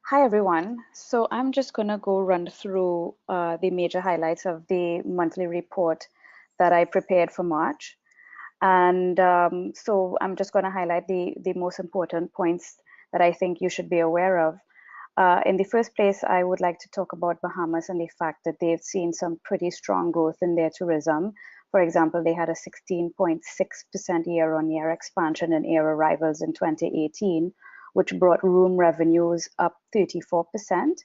Hi everyone. So I'm just going to go run through the major highlights of the monthly report that I prepared for March. And so I'm just going to highlight the most important points that I think you should be aware of. In the first place, I would like to talk about Bahamas and the fact that they've seen some pretty strong growth in their tourism. For example, they had a 16.6% year-on-year expansion in air arrivals in 2018, which brought room revenues up 34%.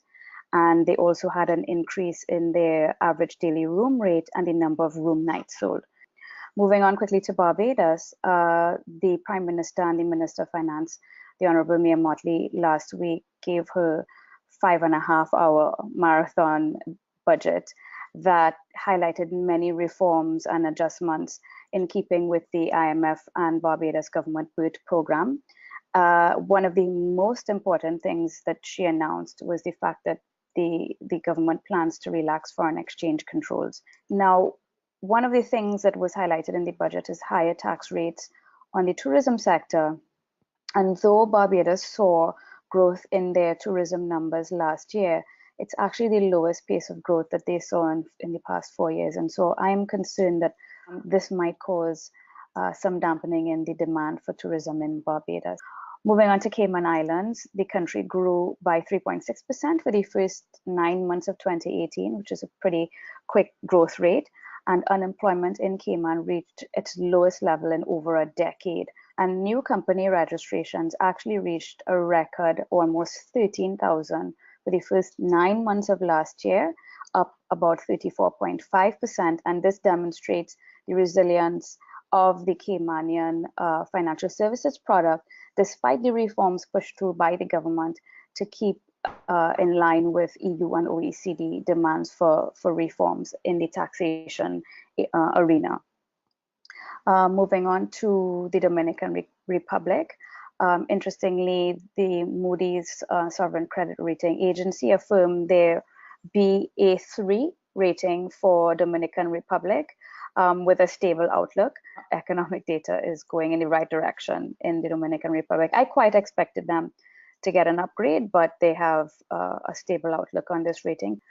And they also had an increase in their average daily room rate and the number of room nights sold. Moving on quickly to Barbados, the Prime Minister and the Minister of Finance, the Honorable Mia Mottley, last week gave her 5.5-hour marathon budget that highlighted many reforms and adjustments in keeping with the IMF and Barbados government BIRT program. One of the most important things that she announced was the fact that the government plans to relax foreign exchange controls. Now, one of the things that was highlighted in the budget is higher tax rates on the tourism sector. And though Barbados saw growth in their tourism numbers last year, it's actually the lowest pace of growth that they saw in the past 4 years. And so I'm concerned that this might cause some dampening in the demand for tourism in Barbados. Moving on to Cayman Islands, the country grew by 3.6% for the first 9 months of 2018, which is a pretty quick growth rate. And unemployment in Cayman reached its lowest level in over a decade. And new company registrations actually reached a record almost 13,000 for the first 9 months of last year, up about 34.5%. And this demonstrates the resilience of the Caymanian financial services product, despite the reforms pushed through by the government to keep in line with EU and OECD demands for reforms in the taxation arena. Moving on to the Dominican Republic. Interestingly, the Moody's Sovereign Credit Rating Agency affirmed their Ba3 rating for Dominican Republic with a stable outlook. Economic data is going in the right direction in the Dominican Republic. I quite expected them to get an upgrade, but they have a stable outlook on this rating.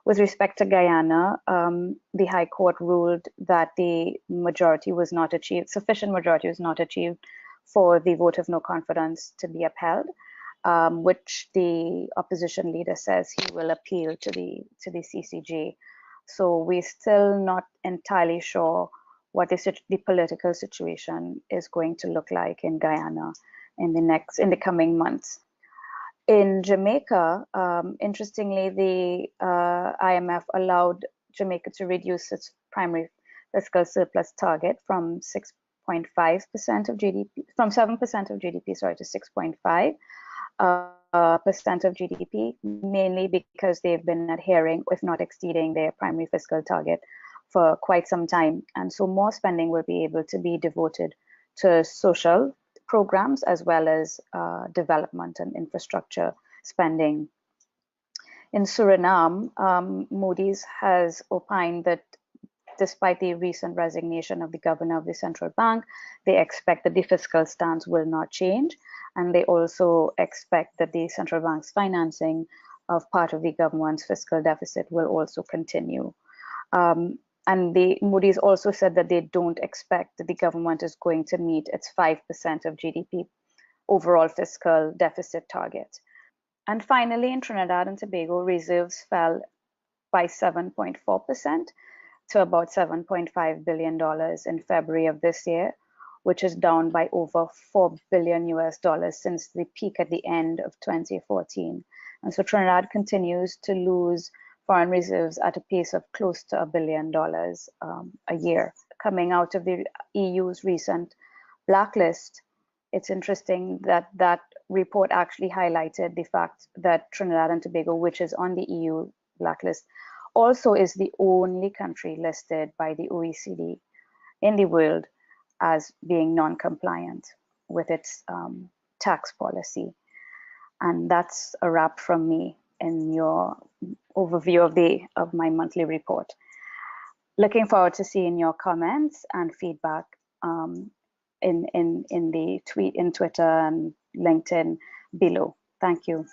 With respect to Guyana, the High Court ruled that the majority was not achieved, sufficient majority was not achieved for the vote of no confidence to be upheld, which the opposition leader says he will appeal to the CCJ. So we're still not entirely sure what the political situation is going to look like in Guyana in the coming months. In Jamaica, interestingly, the IMF allowed Jamaica to reduce its primary fiscal surplus target from 6.5% of GDP, from 7% of GDP, sorry, to 6.5% of GDP, mainly because they've been adhering, if not exceeding, their primary fiscal target for quite some time. And so more spending will be able to be devoted to social programs as well as development and infrastructure spending. In Suriname, Moody's has opined that despite the recent resignation of the governor of the central bank, they expect that the fiscal stance will not change. And they also expect that the central bank's financing of part of the government's fiscal deficit will also continue. And Moody's also said that they don't expect that the government is going to meet its 5% of GDP overall fiscal deficit target. And finally, in Trinidad and Tobago, reserves fell by 7.4% to about $7.5 billion in February of this year, which is down by over $4 billion since the peak at the end of 2014. And so Trinidad continues to lose foreign reserves at a pace of close to $1 billion a year. Coming out of the EU's recent blacklist, it's interesting that that report actually highlighted the fact that Trinidad and Tobago, which is on the EU blacklist, also is the only country listed by the OECD in the world as being non-compliant with its tax policy. And that's a wrap from me in your overview of my monthly report. Looking forward to seeing your comments and feedback in the Twitter and LinkedIn below. Thank you.